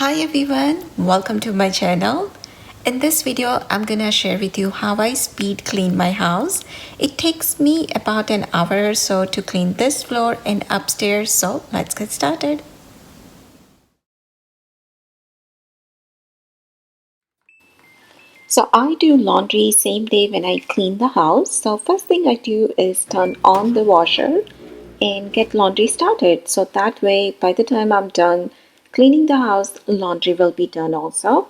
Hi everyone, welcome to my channel. In this video, I'm gonna share with you how I speed clean my house. It takes me about an hour or so to clean this floor and upstairs, so let's get started. So I do laundry same day when I clean the house. So first thing I do is turn on the washer and get laundry started. So that way by the time I'm done cleaning the house, laundry will be done also.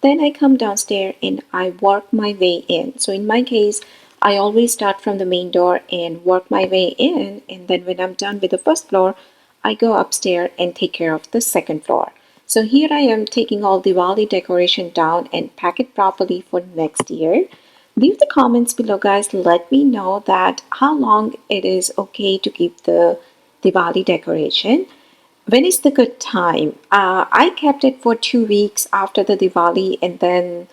Then I come downstairs and I work my way in. So in my case, I always start from the main door and work my way in, and then when I'm done with the first floor, I go upstairs and take care of the second floor. So here I am taking all Diwali decoration down and pack it properly for next year. Leave the comments below, guys. Let me know that how long it is okay to keep the Diwali decoration. When is the good time? I kept it for 2 weeks after the Diwali, and then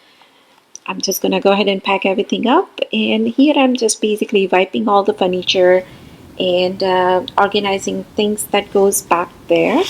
I'm just gonna go ahead and pack everything up. And here I'm just basically wiping all the furniture and organizing things that goes back there.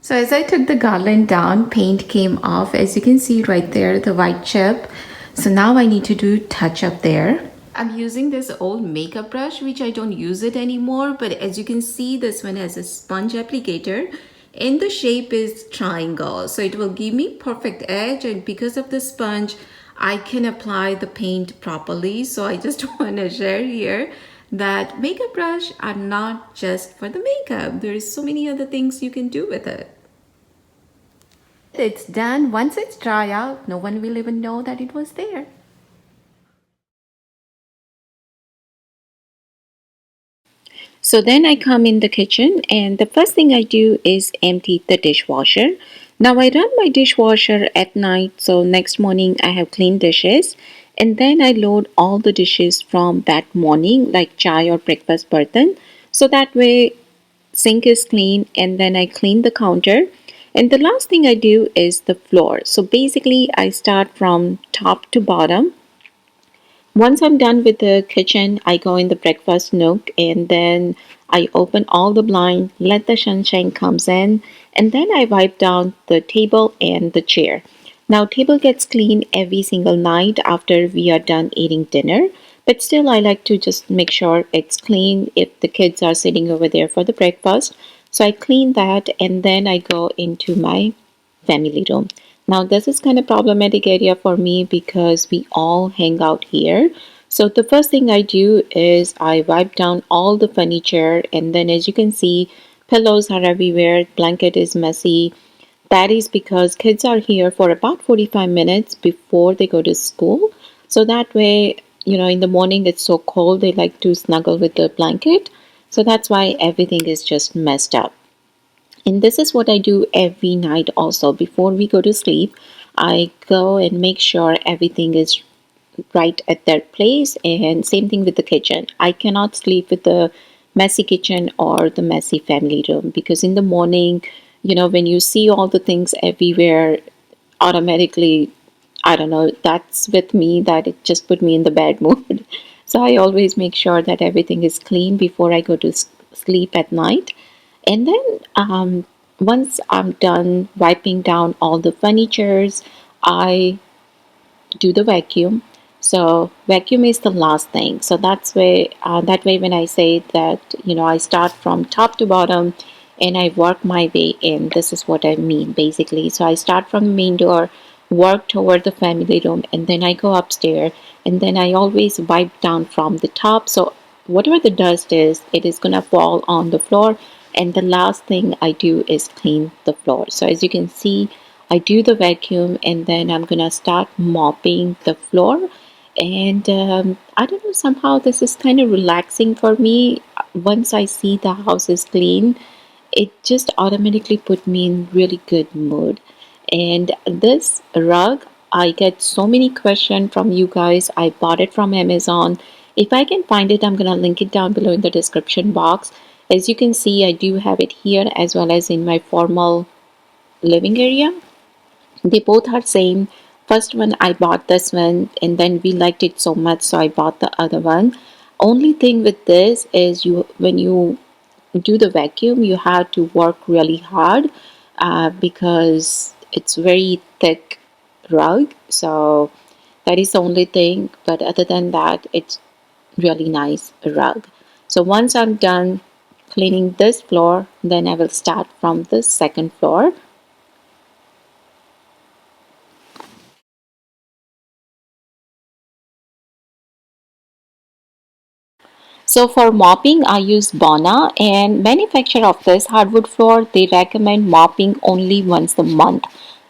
So as I took the garland down, paint came off. As you can see right there, the white chip. So now I need to do touch up there. I'm using this old makeup brush, which I don't use it anymore. But as you can see, this one has a sponge applicator and the shape is triangle. So it will give me perfect edge. And because of the sponge, I can apply the paint properly. So I just want to share here that makeup brush are not just for the makeup. There is so many other things you can do with it. It's done. Once it's dry out, no one will even know that it was there. So then I come in the kitchen and the first thing I do is empty the dishwasher. Now I run my dishwasher at night, so next morning I have clean dishes, and then I load all the dishes from that morning like chai or breakfast burden. So that way sink is clean, and then I clean the counter. And the last thing I do is the floor. So basically I start from top to bottom. Once I'm done with the kitchen, I go in the breakfast nook and then I open all the blind, let the sunshine comes in, and then I wipe down the table and the chair. Now table gets clean every single night after we are done eating dinner, but still I like to just make sure it's clean if the kids are sitting over there for the breakfast. So I clean that and then I go into my family room. Now this is kind of problematic area for me because we all hang out here. So the first thing I do is I wipe down all the furniture, and then as you can see, pillows are everywhere, blanket is messy. That is because kids are here for about 45 minutes before they go to school. So that way, in the morning it's so cold, they like to snuggle with the blanket. So that's why everything is just messed up. And this is what I do every night also. Before we go to sleep, I go and make sure everything is right at their place. And same thing with the kitchen. I cannot sleep with the messy kitchen or the messy family room because in the morning, when you see all the things everywhere, automatically, I don't know, that's with me that it just put me in the bad mood. So I always make sure that everything is clean before I go to sleep at night. And then once I'm done wiping down all the furnitures, I do the vacuum. So vacuum is the last thing. So that way when I say that I start from top to bottom and I work my way in. This is what I mean basically. So I start from the main door, work toward the family room, and then I go upstairs, and then I always wipe down from the top. So whatever the dust is, it is gonna fall on the floor. And the last thing I do is clean the floor. So as you can see, I do the vacuum and then I'm gonna start mopping the floor. And I don't know, somehow this is kind of relaxing for me. Once I see the house is clean, it just automatically put me in really good mood. And this rug, I get so many questions from you guys. I bought it from Amazon. If I can find it, I'm gonna link it down below in the description box. As you can see, I do have it here as well as in my formal living area. They both are same. First one I bought this one and then we liked it so much so I bought the other one. Only thing with this is you when you do the vacuum, you have to work really hard because it's very thick rug. So that is the only thing. But other than that, it's really nice rug. So once I'm done cleaning this floor, then I will start from the second floor. So for mopping, I use Bona, and manufacturer of this hardwood floor, they recommend mopping only once a month.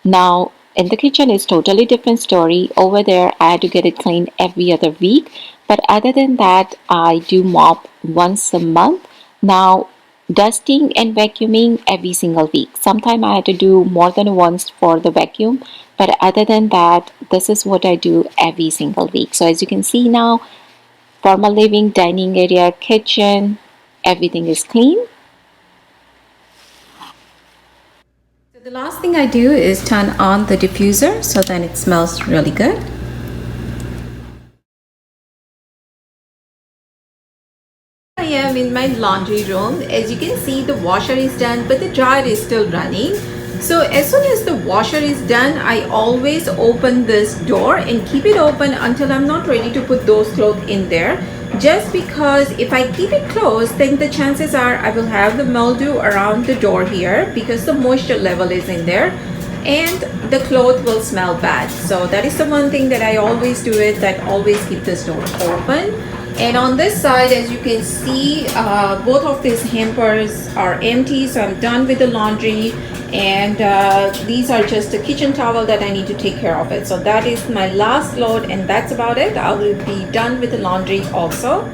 Now, in the kitchen is totally different story. Over there, I had to get it cleaned every other week. But other than that, I do mop once a month. Now, dusting and vacuuming every single week. Sometimes I had to do more than once for the vacuum. But other than that, this is what I do every single week. So as you can see now, formal living, dining area, kitchen, everything is clean. So the last thing I do is turn on the diffuser so then it smells really good. I am in my laundry room. As you can see, the washer is done, but the dryer is still running. So as soon as the washer is done, I always open this door and keep it open until I'm not ready to put those clothes in there. Just because if I keep it closed, then the chances are I will have the mildew around the door here because the moisture level is in there and the cloth will smell bad. So that is the one thing that I always do, it that always keep this door open. And on this side, as you can see, both of these hampers are empty, so I'm done with the laundry. And these are just a kitchen towel that I need to take care of it. So that is my last load, and that's about it. I will be done with the laundry also.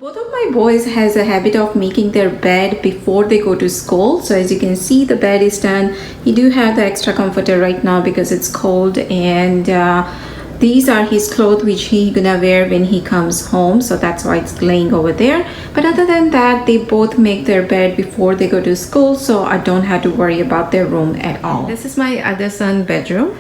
Both of my boys has a habit of making their bed before they go to school. So as you can see, the bed is done. You do have the extra comforter right now because it's cold, and these are his clothes which he gonna wear when he comes home, so that's why it's laying over there. But other than that, they both make their bed before they go to school, so I don't have to worry about their room at all. This is my other son's bedroom.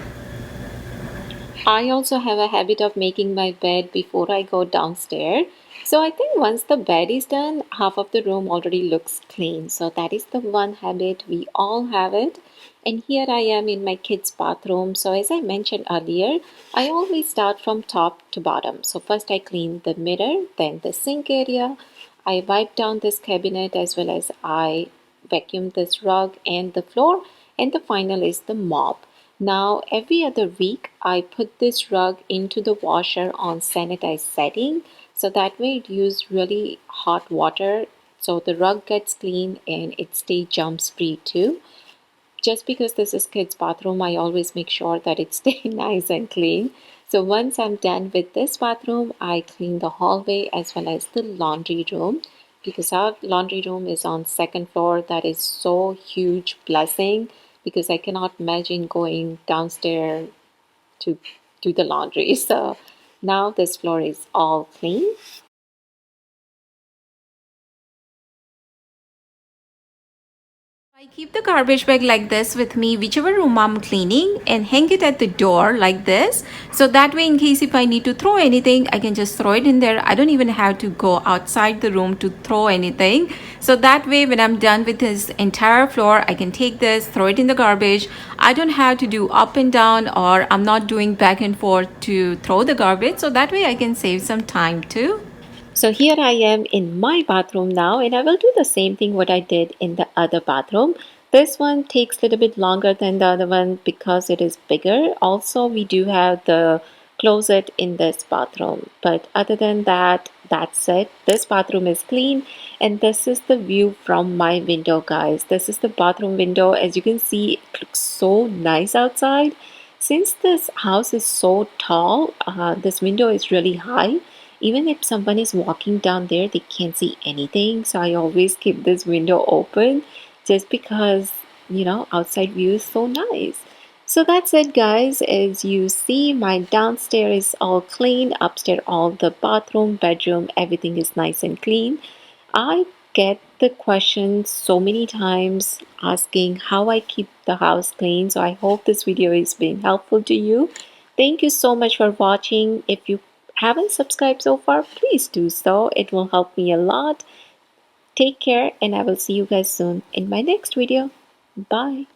I also have a habit of making my bed before I go downstairs. So I think once the bed is done, half of the room already looks clean. So that is the one habit we all have it. And here I am in my kids' bathroom. So as I mentioned earlier, I always start from top to bottom. So first I clean the mirror, then the sink area. I wipe down this cabinet as well as I vacuum this rug and the floor. And the final is the mop. Now, every other week, I put this rug into the washer on sanitized setting. So that way it uses really hot water. So the rug gets clean and it stays germs free too. Just because this is kids' bathroom, I always make sure that it stays nice and clean. So once I'm done with this bathroom, I clean the hallway as well as the laundry room because our laundry room is on second floor. That is so huge blessing because I cannot imagine going downstairs to do the laundry. So now this floor is all clean. I keep the garbage bag like this with me, whichever room I'm cleaning, and hang it at the door like this. So that way, in case if I need to throw anything, I can just throw it in there. I don't even have to go outside the room to throw anything. So that way, when I'm done with this entire floor, I can take this, throw it in the garbage. I don't have to do up and down, or I'm not doing back and forth to throw the garbage. So that way, I can save some time too. So here I am in my bathroom now, and I will do the same thing what I did in the other bathroom. This one takes a little bit longer than the other one because it is bigger. Also, we do have the closet in this bathroom. But other than that, that's it. This bathroom is clean, and this is the view from my window, guys. This is the bathroom window. As you can see, it looks so nice outside. Since this house is so tall, this window is really high. Even if someone is walking down there, they can't see anything. So I always keep this window open just because, outside view is so nice. So that's it, guys. As you see, my downstairs is all clean, upstairs all the bathroom, bedroom, everything is nice and clean. I get the question so many times asking how I keep the house clean. So I hope this video is being helpful to you. Thank you so much for watching. If you haven't subscribed so far, please do so. It will help me a lot. Take care, and I will see you guys soon in my next video. Bye.